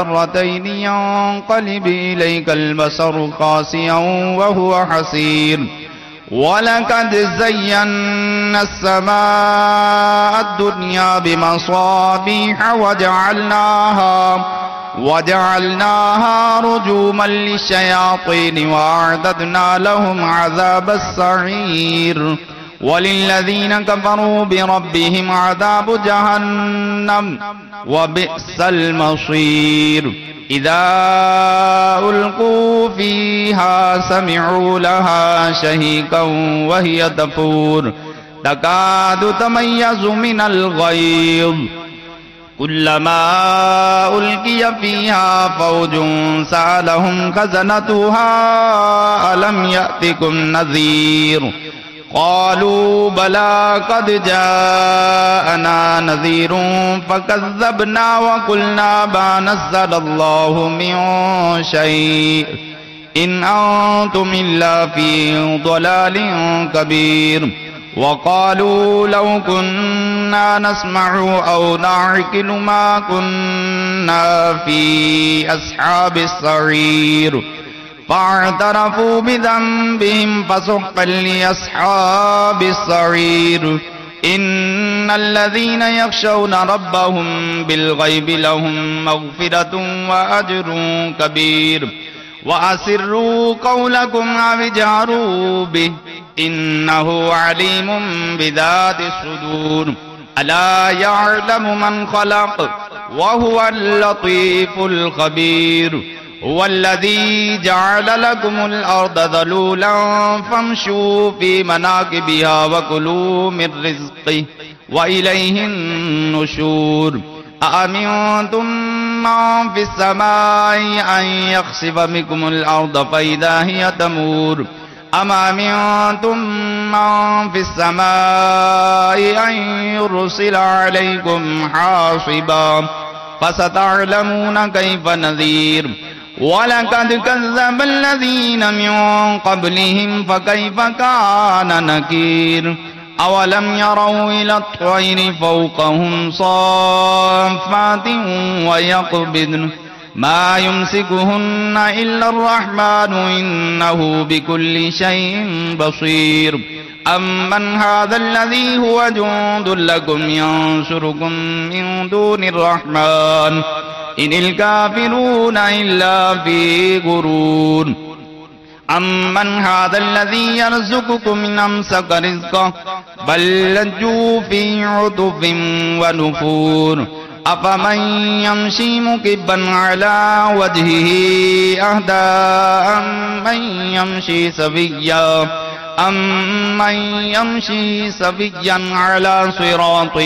مرتين ينقلب إليك البصر خاسئا وهو حسير ولقد زينا السماء الدنيا بمصابيح وجعلناها رجوما للشياطين وأعددنا لهم عذاب السعير وللذين كفروا بربهم عذاب جهنم وبئس المصير إذا ألقوا فيها سمعوا لها شهيقا وهي تفور تكاد تميز من الغيظ كلما ألقي فيها فوج سألهم خزنتها ألم يأتكم نذير قالوا بلى قد جاءنا نذير فكذبنا وقلنا ما نزل الله من شيء إن أنتم إلا في ضلال كبير وقالوا لو كنا نسمع أو نعقل ما كنا في أصحاب السعير فاعترفوا بذنبهم فسحقا لأصحاب السعير إن الذين يخشون ربهم بالغيب لهم مغفرة وأجر كبير وأسروا قولكم أو اجهروا به إنه عليم بذات الصدور ألا يعلم من خلق وهو اللطيف الخبير هو الذي جعل لكم الأرض ذلولا فامشوا في مناكبها وكلوا من رزقه وإليه النشور أأمنتم من في السماء أن يخسف بكم الأرض فإذا هي تمور أم أمنتم من في السماء أن يرسل عليكم حاصبا فستعلمون كيف نذير وَلَقَدْ كَذَّبَ الَّذِينَ مِن قَبْلِهِمْ فَكَيْفَ كَانَ نَكِيرِ أَوَلَمْ يَرَوْا إِلَى الطَّيْرِ فَوْقَهُمْ صَافَّاتٍ وَيَقْبِضْنَ مَا يُمْسِكُهُنَّ إِلَّا الرَّحْمَنُ إِنَّهُ بِكُلِّ شَيْءٍ بَصِيرٌ أَمَّنْ هَذَا الَّذِي هُوَ جُندٌ لَكُمْ يَنصُرُكُم مِّن دُونِ الرَّحْمَنِ إن الكافرون إلا في غرور أمن هذا الذي يرزقكم إن أمسك رزقه بل لجوا في عتب ونفور أفمن يمشي مكبا على وجهه أهدى أمن يمشي سويا على صراط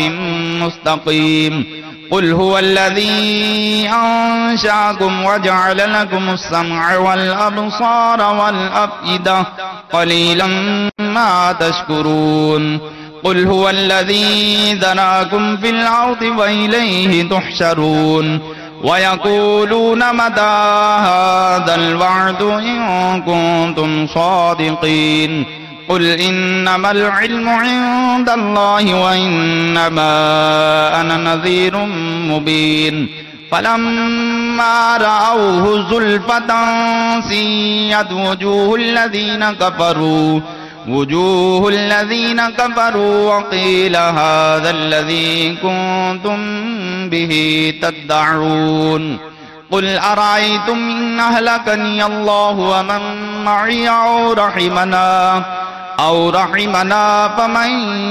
مستقيم قل هو الذي أنشأكم وجعل لكم السمع والأبصار والأفئدة قليلا ما تشكرون قل هو الذي ذراكم في الأرض وإليه تحشرون ويقولون متى هذا الوعد إن كنتم صادقين قل إنما العلم عند الله وإنما أنا نذير مبين فلما رأوه زلفة سيئت وجوه الذين كفروا وقيل هذا الذي كنتم به تدعون قل أرأيتم إن أهلكني الله ومن معي أو رحمنا فمن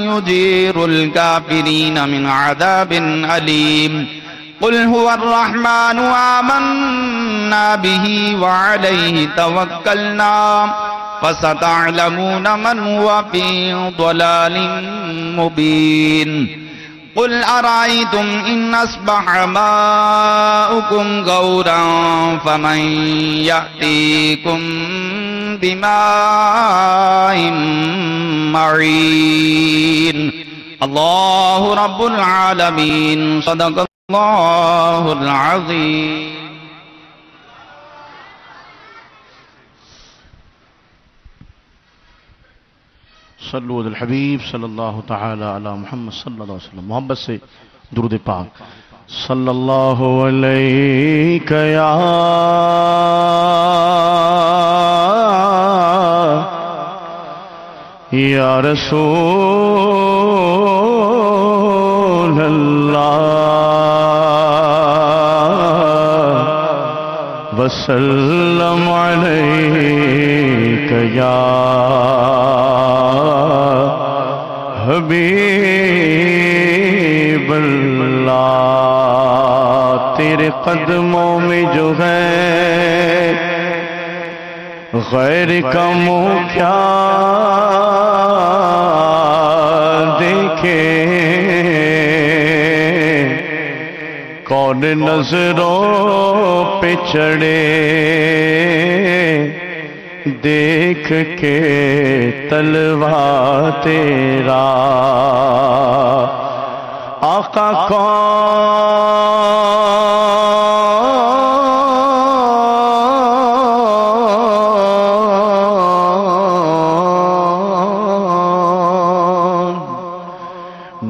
يجير الكافرين من عذاب أليم قل هو الرحمن آمنا به وعليه توكلنا فستعلمون من هو في ضلال مبين قل أرأيتم إن أصبح ماؤكم غورا فمن يأتيكم بماء معين الله رب العالمين صدق الله العظيم. صلو علی الحبیب صلی اللہ تعالی علی محمد صلی اللہ علیہ وسلم. محبت سے درود پاک. صلی اللہ علیک یا رسول اللہ وسلم علیک یا حبیب اللہ تیرے قدموں میں جو ہے غیر کا منہ کیا دیکھے کون نظروں پہ چڑھے دیکھ کے تلوا تیرا آقا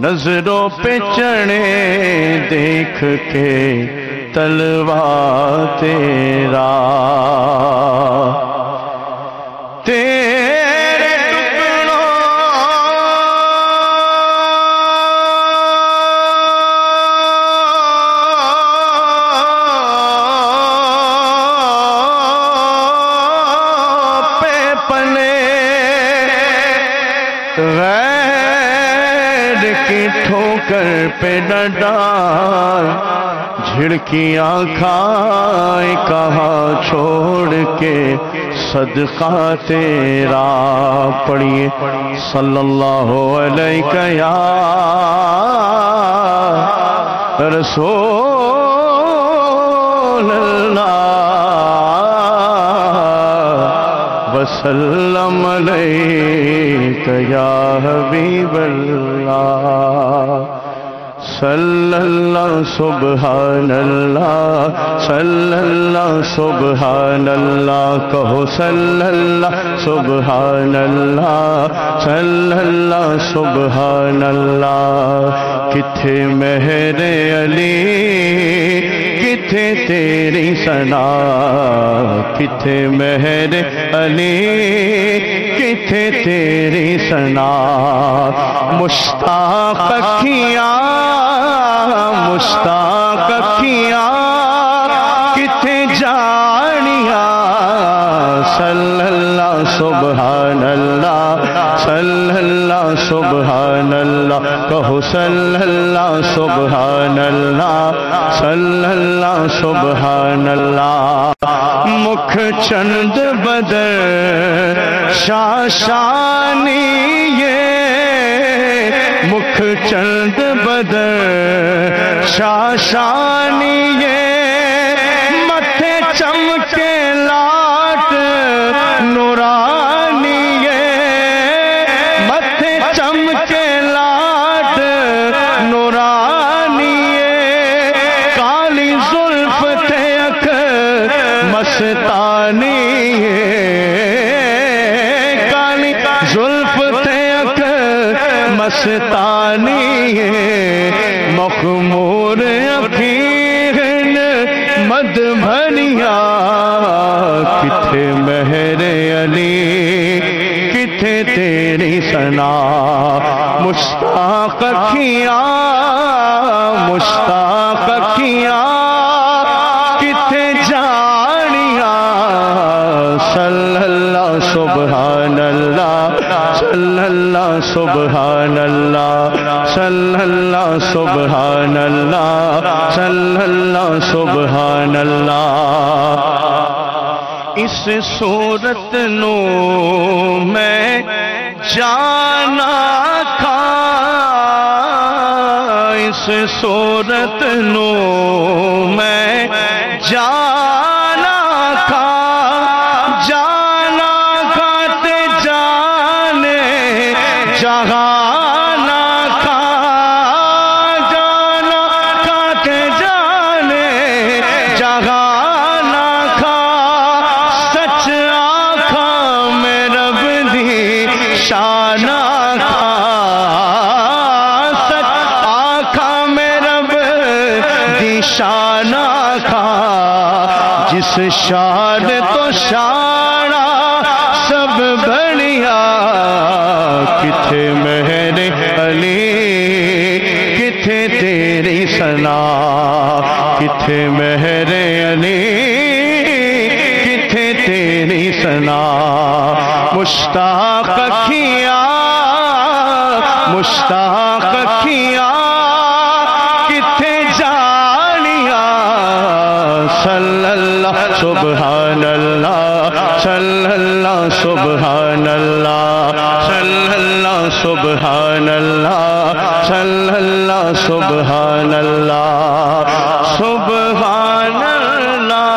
نظروں پہ چڑھے دیکھ کے تلوا تیرا تیرے ٹکڑوں پہ پلے کی ٹھوکر پہ نہ ڈال جھڑکیاں کھائے کہاں چھوڑ کے صدقہ تیرا پڑھیے صلی اللہ علیہ یا رسول اللہ وسلم علیک یا حبیب اللہ صلی اللہ سبحان اللہ صلی اللہ سبحان اللہ کہو صلی اللہ سبحان اللہ صلی اللہ سبحان اللہ کتھے مہر علی کتھے تیری ثنا کتھے مہر علی کتھے تیری ثنا مشتاق اکھیاں مشتاق اکھیاں کتھے جانیاں صلی اللہ سبحان اللہ صلی اللہ سبحان اللہ کہو صلی اللہ سبحان اللہ صلی اللہ سبحان اللہ مکھ چند بدر شاشانی یہ مکھ چند بدر شاشانی یہ متھے چمکے لاٹ نورانی یہ متھے چمکے لاٹ نورانی یہ کالی زلف تھے اکھ مستانی یہ کالی زلف تھے اکھ مستانی مخمور اخیرن مد بھنیا کتھے مہر علی کتھے تیری ثنا مشتاق اکھیاں مشتاق اکھیاں کتھے جانیاں صلی اللہ سبحان اللہ صلی اللہ سبحان اللہ صلی اللہ سبحان اللہ صلی اللہ سبحان اللہ اس صورت نو میں جانا تھا اس صورت نو میں جانا تھا جانا تھا تے جانے جہانا تھا جانا تھا تے جانے جہانا تھا سچ آنکھاں میں رب دی شانہ تھا سچ آنکھاں میں رب جس شان تو شانا سب بڑیا کتھے مہر علی کتھے تیری ثنا کتھے مہر علی کتھے تیری ثنا مشتاق کیا مشتاق کیا کتھے جانیا صلی اللہ سبحان اللہ صلی اللہ سبحان اللہ صلی اللہ سبحان اللہ صلی اللہ سبحان اللہ سبحان اللہ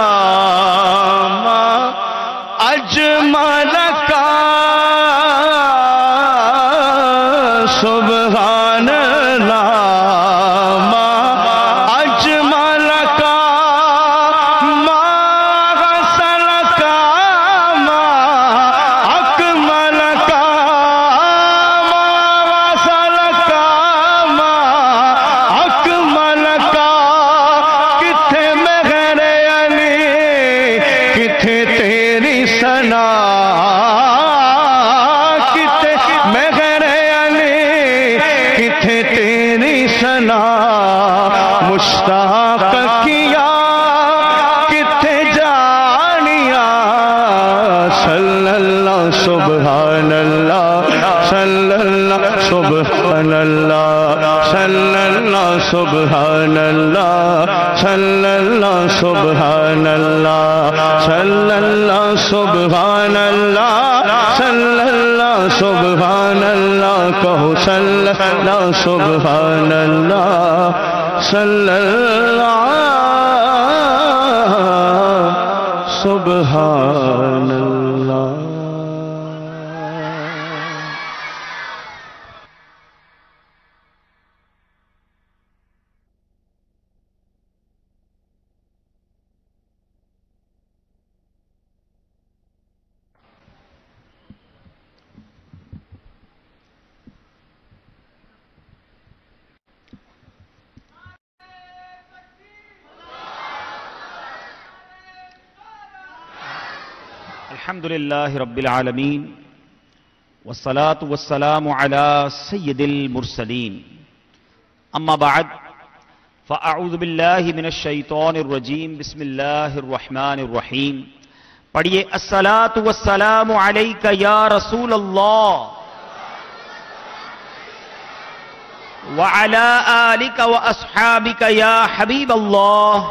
ما اجمل کا سبحان اللہ ما اجمل کا ما غسل کا ما اکمل کا ما غسل کا ما اکمل کا کتھے مہر علی کتھے تیری ثنا کتھے مہر علی کتھے تیری ثنا مشتاق کیا کتھے جانیا صلی اللہ سبحان اللہ صلی اللہ سبحان اللہ صلی اللہ سبحان اللہ صلی اللہ سبحان اللہ صلی اللہ سبحان اللہ صلی اللہ سبحان اللہ کہو صلی اللہ سبحان اللہ صلی اللہ سبحان اللہ الحمدللہ رب العالمین والصلاة والسلام على سید المرسلین اما بعد فاعوذ باللہ من الشیطان الرجیم بسم اللہ الرحمن الرحیم پڑھیے الصلاة والسلام علیک یا رسول اللہ وعلى آلک واصحابک یا حبیب اللہ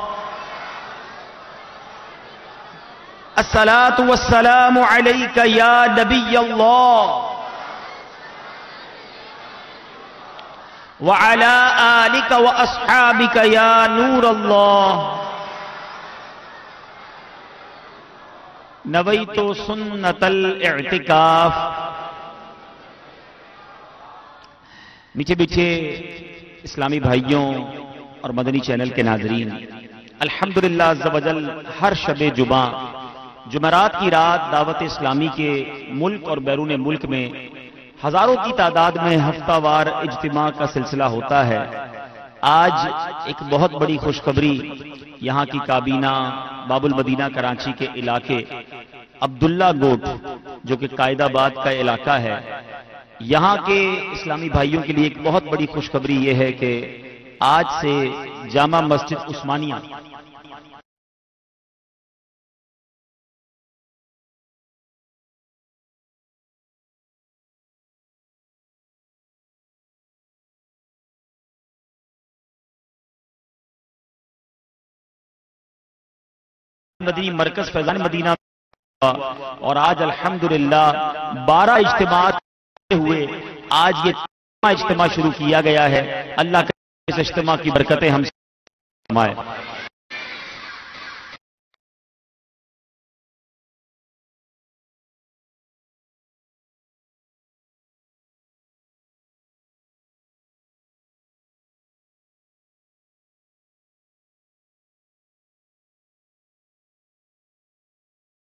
الصلاة والسلام علیک یا نبی اللہ وعلى آلک واصحابک یا نور اللہ نویت سنت الاعتکاف میٹھے میٹھے اسلامی بھائیوں اور مدنی چینل کے ناظرین الحمدللہ عز و جل ہر شب جمعہ جمعرات کی رات دعوت اسلامی کے ملک اور بیرون ملک میں ہزاروں کی تعداد میں ہفتہ وار اجتماع کا سلسلہ ہوتا ہے آج ایک بہت بڑی خوشخبری یہاں کی کابینہ باب المدینہ کراچی کے علاقے عبداللہ گوٹ جو کہ قائد آباد کا علاقہ ہے یہاں کے اسلامی بھائیوں کے لیے ایک بہت بڑی خوشخبری یہ ہے کہ آج سے جامع مسجد عثمانیہ مدنی مرکز فیضان مدینہ اور آج الحمدللہ 12 اجتماعات ہوئے آج یہ اجتماع شروع کیا گیا ہے اللہ کا اس اجتماع کی برکتیں ہم سے فرمائے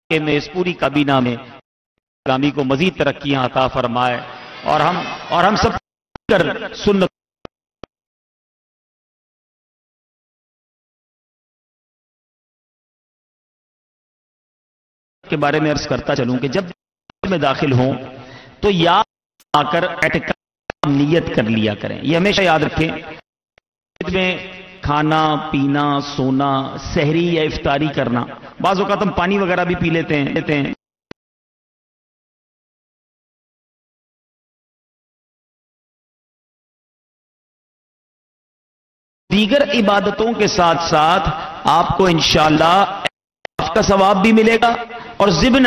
میں اس پوری کابینہ میں اسلامی کو مزید ترقیاں عطا فرمائے اور ہم سب کر سنت کے بارے میں عرض کرتا چلوں کہ جب میں داخل ہوں تو یا آ کر اعتکاف نیت کر لیا کریں. یہ ہمیشہ یاد رکھیں میں کھانا پینا سونا سحری یا افطاری کرنا، بعض اوقات ہم پانی وغیرہ بھی پی لیتے ہیں. دیگر عبادتوں کے ساتھ ساتھ آپ کو انشاءاللہ کا ثواب بھی ملے گا اور ضمن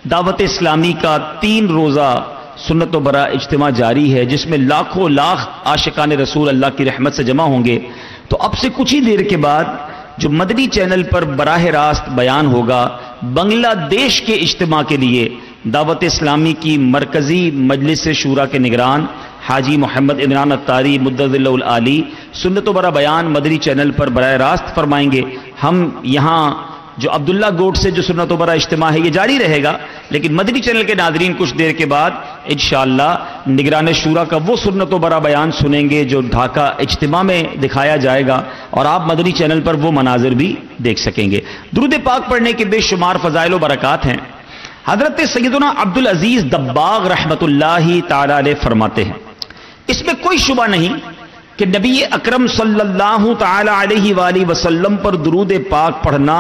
دعوت اسلامی کا 3 روزہ سنت و برا اجتماع جاری ہے، جس میں لاکھوں لاکھ عاشقان رسول اللہ کی رحمت سے جمع ہوں گے. تو اب سے کچھ ہی دیر کے بعد جو مدنی چینل پر براہ راست بیان ہوگا بنگلہ دیش کے اجتماع کے لیے دعوت اسلامی کی مرکزی مجلس شورا کے نگران حاجی محمد عمران اتاری مدد اللہ العالی سنت و برا بیان مدنی چینل پر براہ راست فرمائیں گے. ہم یہاں جو عبداللہ گوٹ سے جو سنت و برا اجتماع ہے یہ جاری رہے گا، لیکن مدنی چینل کے ناظرین کچھ دیر کے بعد انشاءاللہ نگران شورا کا وہ سنت و برا بیان سنیں گے جو ڈھاکہ اجتماع میں دکھایا جائے گا، اور آپ مدنی چینل پر وہ مناظر بھی دیکھ سکیں گے. درود پاک پڑھنے کے بے شمار فضائل و برکات ہیں. حضرت سیدنا عبدالعزیز دباغ رحمت اللہ تعالی علیہ فرماتے ہیں، اس میں کوئی شبہ نہیں کہ نبی اکرم صلی اللہ تعالی علیہ وآلہ وسلم پر درود پاک پڑھنا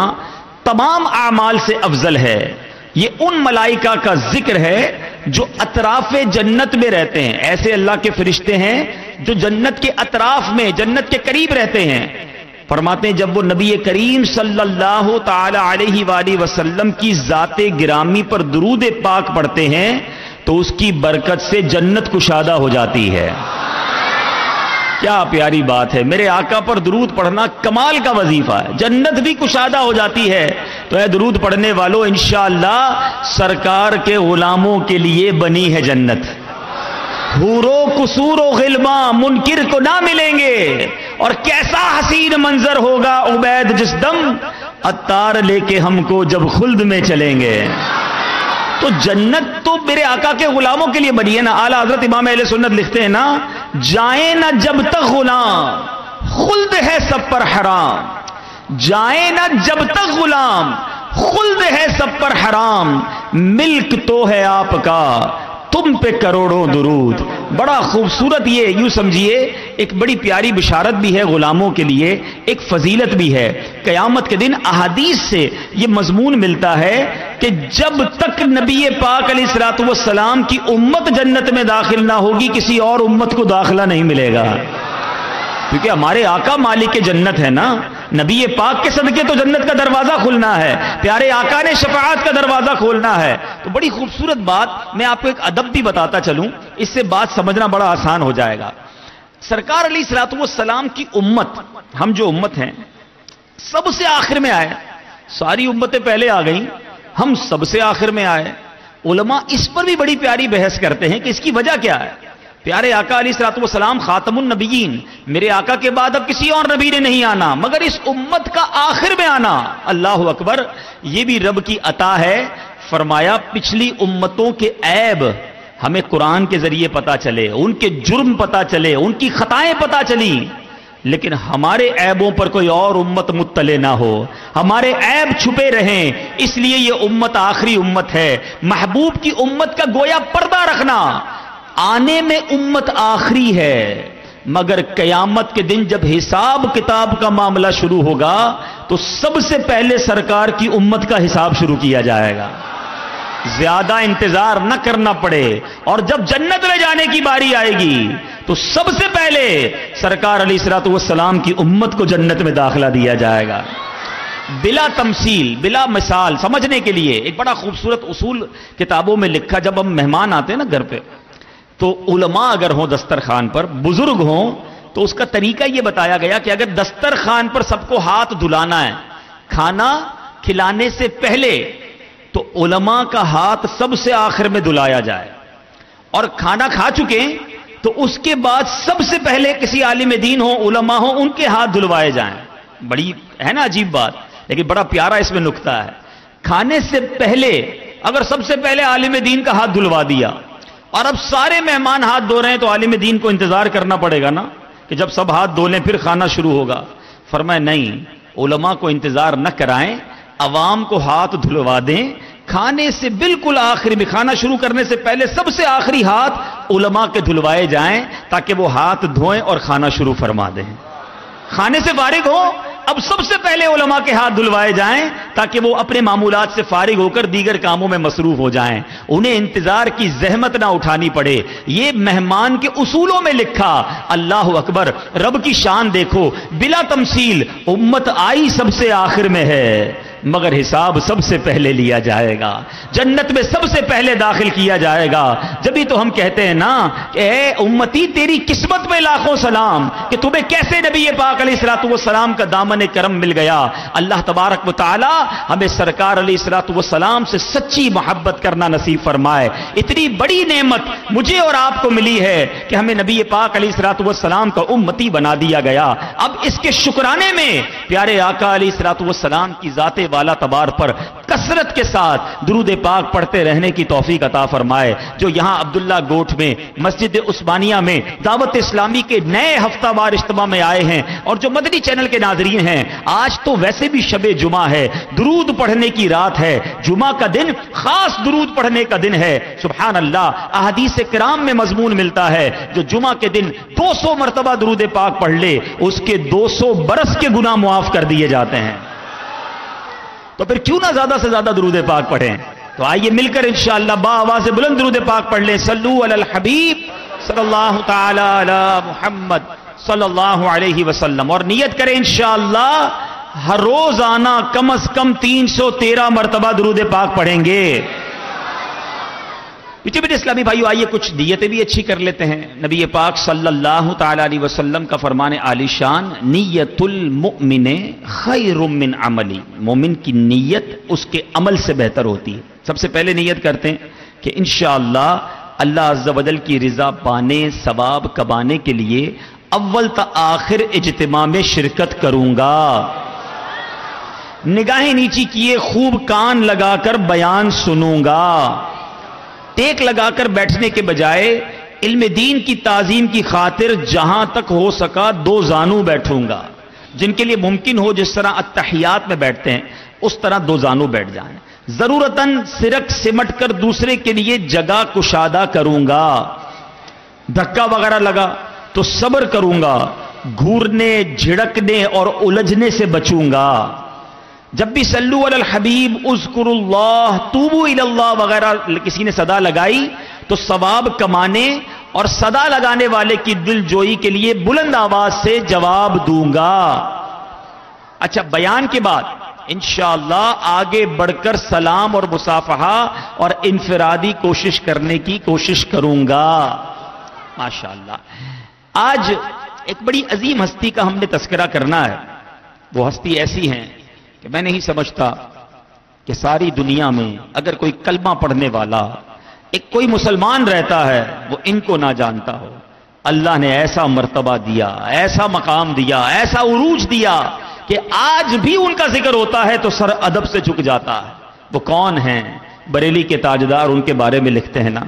تمام اعمال سے افضل ہے. یہ ان ملائکہ کا ذکر ہے جو اطراف جنت میں رہتے ہیں. ایسے اللہ کے فرشتے ہیں جو جنت کے اطراف میں جنت کے قریب رہتے ہیں. فرماتے ہیں جب وہ نبی کریم صلی اللہ تعالی علیہ وآلہ وسلم کی ذات گرامی پر درود پاک پڑھتے ہیں تو اس کی برکت سے جنت کشادہ ہو جاتی ہے. کیا پیاری بات ہے. میرے آقا پر درود پڑھنا کمال کا وظیفہ ہے، جنت بھی کشادہ ہو جاتی ہے. تو اے درود پڑھنے والوں انشاءاللہ سرکار کے غلاموں کے لیے بنی ہے جنت. حورو قصور و غلماں منکر کو نہ ملیں گے، اور کیسا حسین منظر ہوگا عبید جس دم عطار لے کے ہم کو جب خلد میں چلیں گے. تو جنت تو میرے آقا کے غلاموں کے لیے بنی ہے نا. اعلیٰ حضرت امام اہل سنت لکھتے ہیں نا، جائیں نہ جب تک غلام خلد ہے سب پر حرام. جائیں نہ جب تک غلام خلد ہے سب پر حرام. ملک تو ہے آپ کا تم پہ کروڑوں درود. بڑا خوبصورت، یہ یوں سمجھیے ایک بڑی پیاری بشارت بھی ہے غلاموں کے لیے، ایک فضیلت بھی ہے. قیامت کے دن احادیث سے یہ مضمون ملتا ہے کہ جب تک نبی پاک علیہ الصلوۃ والسلام کی امت جنت میں داخل نہ ہوگی کسی اور امت کو داخلہ نہیں ملے گا. کیونکہ ہمارے آقا مالک جنت ہے نا، نبی پاک کے صدقے تو جنت کا دروازہ کھلنا ہے، پیارے آقا نے شفاعت کا دروازہ کھولنا ہے. تو بڑی خوبصورت بات، میں آپ کو ایک ادب بھی بتاتا چلوں، اس سے بات سمجھنا بڑا آسان ہو جائے گا. سرکار علیہ الصلوۃ والسلام کی امت، ہم جو امت ہیں سب سے آخر میں آئے. ساری امتیں پہلے آ گئیں، ہم سب سے آخر میں آئے. علماء اس پر بھی بڑی پیاری بحث کرتے ہیں کہ اس کی وجہ کیا ہے. پیارے آقا علیہ الصلوۃ والسلام خاتم النبیین، میرے آقا کے بعد اب کسی اور نبی نے نہیں آنا، مگر اس امت کا آخر میں آنا، اللہ اکبر، یہ بھی رب کی عطا ہے. فرمایا پچھلی امتوں کے عیب ہمیں قرآن کے ذریعے پتا چلے، ان کے جرم پتا چلے، ان کی خطائیں پتا چلی، لیکن ہمارے عیبوں پر کوئی اور امت مطلع نہ ہو، ہمارے عیب چھپے رہیں. اس لیے یہ امت آخری امت ہے. محبوب کی امت کا گویا پردہ رکھنا. آنے میں امت آخری ہے، مگر قیامت کے دن جب حساب کتاب کا معاملہ شروع ہوگا تو سب سے پہلے سرکار کی امت کا حساب شروع کیا جائے گا. زیادہ انتظار نہ کرنا پڑے، اور جب جنت میں جانے کی باری آئے گی تو سب سے پہلے سرکار علیہ الصلوۃ والسلام کی امت کو جنت میں داخلہ دیا جائے گا. بلا تمثیل، بلا مثال سمجھنے کے لیے ایک بڑا خوبصورت اصول کتابوں میں لکھا. جب ہم مہمان آتے ہیں نا گھر پہ، تو علماء اگر ہوں دسترخوان پر، بزرگ ہوں، تو اس کا طریقہ یہ بتایا گیا کہ اگر دسترخوان پر سب کو ہاتھ دھلانا ہے کھانا کھلانے سے پہلے، تو علماء کا ہاتھ سب سے آخر میں دھلایا جائے، اور کھانا کھا چکے تو اس کے بعد سب سے پہلے کسی عالم دین ہو، علماء ہو، ان کے ہاتھ دھلوائے جائیں. بڑی ہے نا عجیب بات، لیکن بڑا پیارا اس میں نکتہ ہے. کھانے سے پہلے اگر سب سے پہلے عالم دین کا ہاتھ دھلوا دیا اور اب سارے مہمان ہاتھ دھو رہے ہیں تو عالم دین کو انتظار کرنا پڑے گا نا کہ جب سب ہاتھ دھو لیں پھر کھانا شروع ہوگا. فرمایا نہیں، علماء کو انتظار نہ کرائیں، عوام کو ہاتھ دھلوا دیں. کھانے سے بالکل آخری میں، کھانا شروع کرنے سے پہلے سب سے آخری ہاتھ علماء کے دھلوائے جائیں تاکہ وہ ہاتھ دھوئیں اور کھانا شروع فرما دیں. کھانے سے فارغ ہو، اب سب سے پہلے علماء کے ہاتھ دھلوائے جائیں تاکہ وہ اپنے معمولات سے فارغ ہو کر دیگر کاموں میں مصروف ہو جائیں، انہیں انتظار کی زحمت نہ اٹھانی پڑے. یہ مہمان کے اصولوں میں لکھا. اللہ اکبر، رب کی شان دیکھو. بلا تمثیل امت آئی سب سے آخر میں ہے مگر حساب سب سے پہلے لیا جائے گا، جنت میں سب سے پہلے داخل کیا جائے گا. جبھی تو ہم کہتے ہیں نا کہ اے امتی تیری قسمت میں لاکھوں سلام کہ تمہیں کیسے نبی پاک علیہ الصلوۃ والسلام کا دامن کرم مل گیا. اللہ تبارک و تعالی ہمیں سرکار علیہ الصلوۃ والسلام سے سچی محبت کرنا نصیب فرمائے. اتنی بڑی نعمت مجھے اور آپ کو ملی ہے کہ ہمیں نبی پاک علیہ الصلوۃ والسلام کا امتی بنا دیا گیا. اب اس کے شکرانے میں پیارے آقا علیہ الصلوۃ والسلام کی ذات والا تبار پر کثرت کے ساتھ درود پاک پڑھتے رہنے کی توفیق عطا فرمائے. جو یہاں عبداللہ گوٹھ میں مسجد عثمانیہ میں دعوت اسلامی کے نئے ہفتہ وار اجتماع میں آئے ہیں اور جو مدنی چینل کے ناظرین ہیں، آج تو ویسے بھی شب جمعہ ہے، درود پڑھنے کی رات ہے، جمعہ کا دن خاص درود پڑھنے کا دن ہے. سبحان اللہ، احادیث کرام میں مضمون ملتا ہے جو جمعہ کے دن 200 مرتبہ درود پاک پڑھ لے اس کے 200 برس کے گناہ معاف کر دیے جاتے ہیں. تو پھر کیوں نہ زیادہ سے زیادہ درود پاک پڑھیں. تو آئیے مل کر انشاءاللہ با آواز بلند درود پاک پڑھ لیں. صلو علی الحبیب صلی اللہ تعالی علی محمد صلی اللہ علیہ وسلم، اور نیت کریں انشاءاللہ ہر روز آنا کم از کم 313 مرتبہ درود پاک پڑھیں گے. پیچھے بیٹے اسلامی بھائیو، آئیے کچھ نیتیں بھی اچھی کر لیتے ہیں. نبی پاک صلی اللہ تعالی علیہ وسلم کا فرمان عالی شان، نیت المؤمن خیر من عملی. مومن کی نیت اس کے عمل سے بہتر ہوتی ہے. سب سے پہلے نیت کرتے ہیں کہ انشاءاللہ اللہ عز و جل کی رضا پانے، ثواب کمانے کے لیے اول تا آخر اجتماع میں شرکت کروں گا. نگاہیں نیچی کیے خوب کان لگا کر بیان سنوں گا. ٹیک لگا کر بیٹھنے کے بجائے علم دین کی تعظیم کی خاطر جہاں تک ہو سکا 2 زانو بیٹھوں گا. جن کے لیے ممکن ہو جس طرح اتحیات میں بیٹھتے ہیں اس طرح 2 زانو بیٹھ جائیں. ضرورتاً سرک سمٹ کر دوسرے کے لیے جگہ کشادہ کروں گا. دھکا وغیرہ لگا تو صبر کروں گا. گھورنے، جھڑکنے اور الجھنے سے بچوں گا. جب بھی صلو علی الحبیب، اذکر اللہ، توبو الی اللہ وغیرہ کسی نے صدا لگائی تو ثواب کمانے اور صدا لگانے والے کی دل جوئی کے لیے بلند آواز سے جواب دوں گا. اچھا، بیان کے بعد انشاءاللہ آگے بڑھ کر سلام اور مصافحہ اور انفرادی کوشش کرنے کی کوشش کروں گا. ماشاءاللہ، آج ایک بڑی عظیم ہستی کا ہم نے تذکرہ کرنا ہے. وہ ہستی ایسی ہیں کہ میں نہیں سمجھتا کہ ساری دنیا میں اگر کوئی کلمہ پڑھنے والا، ایک کوئی مسلمان رہتا ہے وہ ان کو نہ جانتا ہو. اللہ نے ایسا مرتبہ دیا، ایسا مقام دیا، ایسا عروج دیا کہ آج بھی ان کا ذکر ہوتا ہے تو سر ادب سے جھک جاتا ہے. وہ کون ہیں؟ بریلی کے تاجدار ان کے بارے میں لکھتے ہیں نا،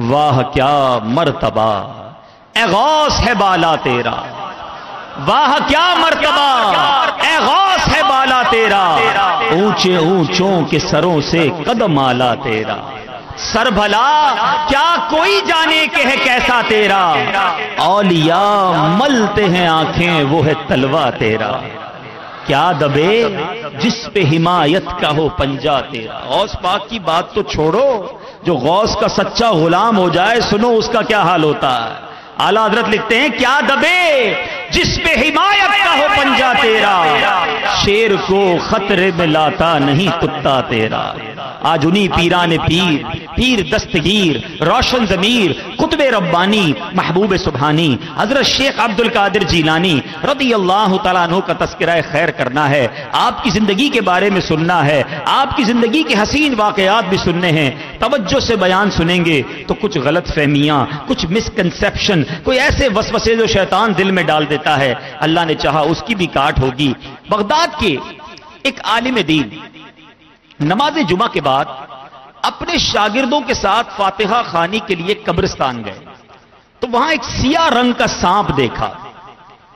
واہ کیا مرتبہ اے غوث ہے بالا تیرا، واہ کیا مرتبہ اے غوث ہے بالا تیرا، اونچے اونچوں کے سروں سے قدم آلا تیرا، سر بھلا کیا کوئی جانے کہ ہے کیسا تیرا، اولیاء ملتے ہیں آنکھیں وہ ہے تلوا تیرا، کیا دبے جس پہ حمایت کا ہو پنجا تیرا. غوث پاک کی بات تو چھوڑو، جو غوث کا سچا غلام ہو جائے سنو اس کا کیا حال ہوتا ہے. اعلیٰ حضرت لکھتے ہیں، کیا دبے جس پہ حمایت کا ہو پنجا تیرا، شیر کو خطرے میں لاتا نہیں کتا تیرا. آج انہی پیران پیر، پیر دستگیر، روشن ضمیر، قطب ربانی، محبوب سبحانی حضرت شیخ عبد القادر جیلانی رضی اللہ تعالیٰ عنہ کا تذکرہ خیر کرنا ہے، آپ کی زندگی کے بارے میں سننا ہے، آپ کی زندگی کے حسین واقعات بھی سننے ہیں۔ توجہ سے بیان سنیں گے تو کچھ غلط فہمیاں، کچھ مسکنسیپشن، کوئی ایسے وسوسے جو شیطان دل میں ڈال دیتا ہے، اللہ نے چاہا اس کی بھی کاٹ ہوگی۔ بغداد کے ایک عالم دین نماز جمعہ کے بعد اپنے شاگردوں کے ساتھ فاتحہ خوانی کے لیے قبرستان گئے تو وہاں ایک سیاہ رنگ کا سانپ دیکھا۔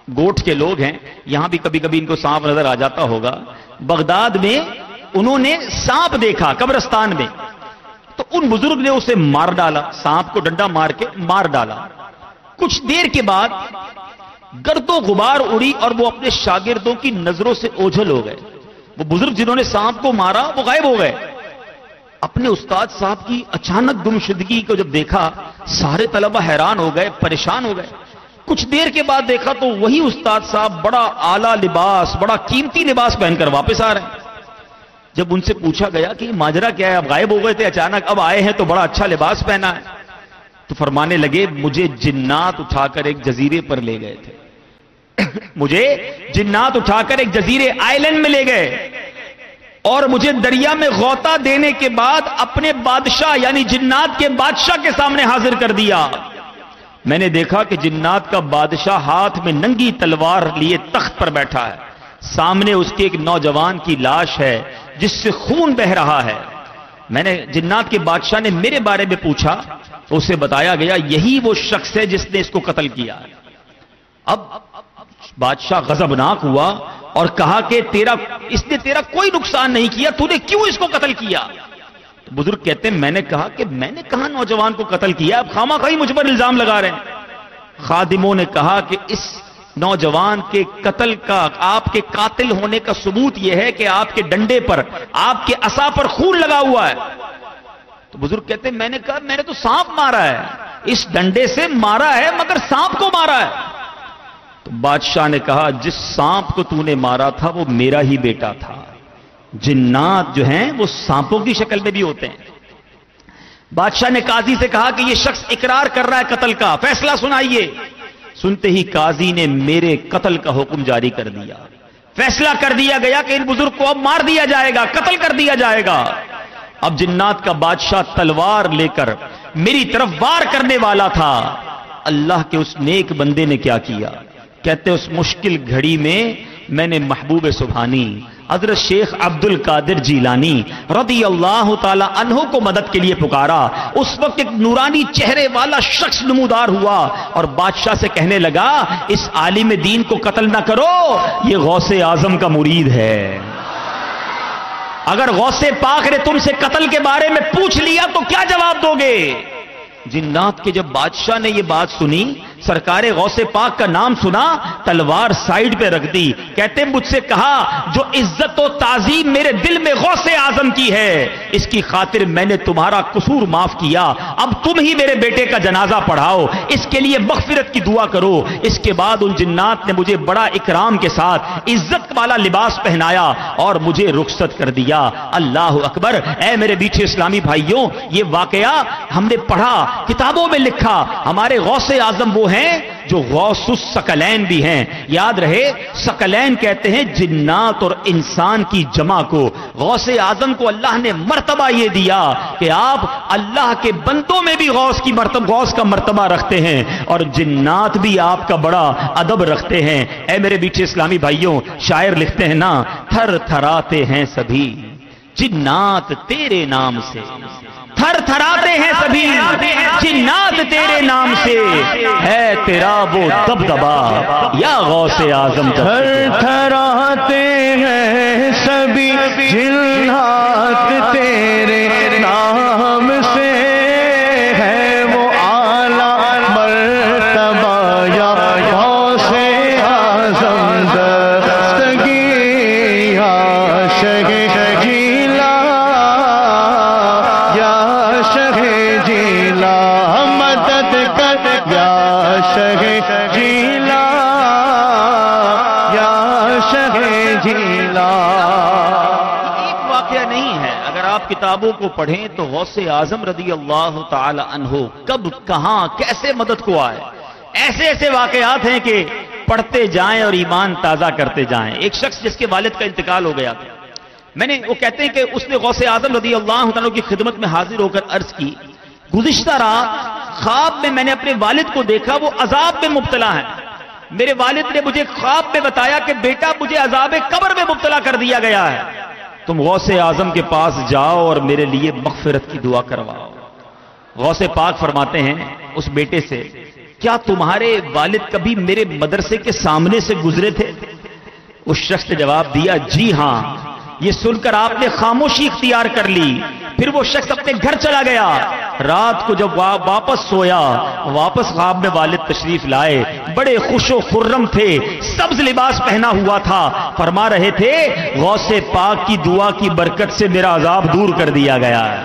گوٹھ کے لوگ ہیں، یہاں بھی کبھی کبھی ان کو سانپ نظر آ جاتا ہوگا۔ بغداد میں انہوں نے سانپ دیکھا قبرستان میں، تو ان بزرگ نے اسے مار ڈالا، سانپ کو ڈنڈا مار کے مار ڈالا۔ کچھ دیر کے بعد گرد و غبار اڑی اور وہ اپنے شاگردوں کی نظروں سے اوجھل ہو گئے۔ وہ بزرگ جنہوں نے سانپ کو مارا وہ غائب ہو گئے۔ اپنے استاد صاحب کی اچانک گمشدگی کو جب دیکھا سارے طلبہ حیران ہو گئے، پریشان ہو گئے۔ کچھ دیر کے بعد دیکھا تو وہی استاد صاحب بڑا اعلیٰ لباس، بڑا قیمتی لباس پہن کر واپس آ رہے ہیں۔ جب ان سے پوچھا گیا کہ ماجرا کیا ہے، اب غائب ہو گئے تھے اچانک، اب آئے ہیں تو بڑا اچھا لباس پہنا ہے، تو فرمانے لگے مجھے جنات اٹھا کر ایک جزیرے پر لے گئے تھے، مجھے جنات اٹھا کر ایک جزیرے آئلینڈ میں لے گئے اور مجھے دریا میں غوطہ دینے کے بعد اپنے بادشاہ یعنی جنات کے بادشاہ کے سامنے حاضر کر دیا۔ میں نے دیکھا کہ جنات کا بادشاہ ہاتھ میں ننگی تلوار لیے تخت پر بیٹھا ہے، سامنے اس کے ایک نوجوان کی لاش ہے جس سے خون بہ رہا ہے۔ میں نے جنات کے بادشاہ نے میرے بارے میں پوچھا تو اسے بتایا گیا یہی وہ شخص ہے جس نے اس کو قتل کیا۔ اب بادشاہ غضبناک ہوا اور کہا کہ اس نے تیرا کوئی نقصان نہیں کیا، تو نے کیوں اس کو قتل کیا؟ تو بزرگ کہتے ہیں میں نے کہا کہ میں نے کہاں نوجوان کو قتل کیا، اب خامہ خواہی مجھ پر الزام لگا رہے ہیں۔ خادموں نے کہا کہ اس نوجوان کے قتل کا، آپ کے قاتل ہونے کا ثبوت یہ ہے کہ آپ کے ڈنڈے پر، آپ کے عصا پر خون لگا ہوا ہے۔ تو بزرگ کہتے ہیں میں نے کہا میں نے تو سانپ مارا ہے، اس ڈنڈے سے مارا ہے مگر سانپ کو مارا ہے۔ تو بادشاہ نے کہا جس سانپ کو تو نے مارا تھا وہ میرا ہی بیٹا تھا۔ جنات جو ہیں وہ سانپوں کی شکل میں بھی ہوتے ہیں۔ بادشاہ نے قاضی سے کہا کہ یہ شخص اقرار کر رہا ہے قتل کا، فیصلہ سنائیے۔ سنتے ہی قاضی نے میرے قتل کا حکم جاری کر دیا۔ فیصلہ کر دیا گیا کہ ان بزرگ کو اب مار دیا جائے گا، قتل کر دیا جائے گا۔ اب جنات کا بادشاہ تلوار لے کر میری طرف وار کرنے والا تھا۔ اللہ کے اس نیک بندے نے کیا کیا؟ کہتے اس مشکل گھڑی میں نے محبوب سبحانی حضرت شیخ عبد القادر جیلانی رضی اللہ تعالی عنہ کو مدد کے لیے پکارا۔ اس وقت ایک نورانی چہرے والا شخص نمودار ہوا اور بادشاہ سے کہنے لگا اس عالم دین کو قتل نہ کرو، یہ غوث اعظم کا مرید ہے۔ اگر غوث پاک نے تم سے قتل کے بارے میں پوچھ لیا تو کیا جواب دو گے؟ جنات کے جب بادشاہ نے یہ بات سنی، سرکار غوث پاک کا نام سنا، تلوار سائیڈ پہ رکھ دی۔ کہتے ہیں مجھ سے کہا جو عزت و تعظیم میرے دل میں غوث اعظم کی ہے اس کی خاطر میں نے تمہارا قصور معاف کیا، اب تم ہی میرے بیٹے کا جنازہ پڑھاؤ، اس کے لیے مغفرت کی دعا کرو۔ اس کے بعد ان جنات نے مجھے بڑا اکرام کے ساتھ عزت والا لباس پہنایا اور مجھے رخصت کر دیا۔ اللہ اکبر! اے میرے میٹھے اسلامی بھائیوں، یہ واقعہ ہم نے پڑھا، کتابوں میں لکھا۔ ہمارے غوث اعظم وہ ہیں جو غوث الثقلین بھی ہیں۔ یاد رہے ثقلین کہتے ہیں جنات اور انسان کی جمع کو۔ غوث اعظم کو اللہ نے مرتبہ یہ دیا کہ آپ اللہ کے بندوں میں بھی غوث کا مرتبہ رکھتے ہیں اور جنات بھی آپ کا بڑا ادب رکھتے ہیں۔ اے میرے میٹھے اسلامی بھائیوں، شاعر لکھتے ہیں نا، تھر تھراتے ہیں سبھی جنات تیرے نام سے، تھر تھراتے ہیں سبھی جنات تیرے نام سے، ہے تیرا وہ دبدبا یا غوث اعظم۔ تھر تھراتے ہیں سبھی جنات تیرے نام سے، ہے وہ اعلیٰ مرتبہ یا غوث اعظم دستگیر یا شہ جیلا یا شہ جیلا مدد کر یا شہ جیلا یا شہ جیلا۔ ایک واقعہ نہیں ہے، آپ کتابوں کو پڑھیں تو غوث اعظم رضی اللہ تعالی عنہ کب کہاں کیسے مدد کو آئے، ایسے ایسے واقعات ہیں کہ پڑھتے جائیں اور ایمان تازہ کرتے جائیں۔ ایک شخص جس کے والد کا انتقال ہو گیا تھا، وہ کہتے ہیں کہ اس نے غوث اعظم رضی اللہ عنہ کی خدمت میں حاضر ہو کر عرض کی، گزشتہ رات خواب میں میں نے اپنے والد کو دیکھا، وہ عذاب میں مبتلا ہیں۔ میرے والد نے مجھے خواب میں بتایا کہ بیٹا مجھے عذاب قبر میں مبتلا کر دیا گیا ہے، تم غوث اعظم کے پاس جاؤ اور میرے لیے مغفرت کی دعا کرواؤ۔ غوث پاک فرماتے ہیں اس بیٹے سے، کیا تمہارے والد کبھی میرے مدرسے کے سامنے سے گزرے تھے؟ اس شخص نے جواب دیا، جی ہاں۔ یہ سن کر آپ نے خاموشی اختیار کر لی، پھر وہ شخص اپنے گھر چلا گیا۔ رات کو جب واپس سویا، واپس خواب میں والد تشریف لائے، بڑے خوش و خرم تھے، سبز لباس پہنا ہوا تھا، فرما رہے تھے غوث پاک کی دعا کی برکت سے میرا عذاب دور کر دیا گیا ہے،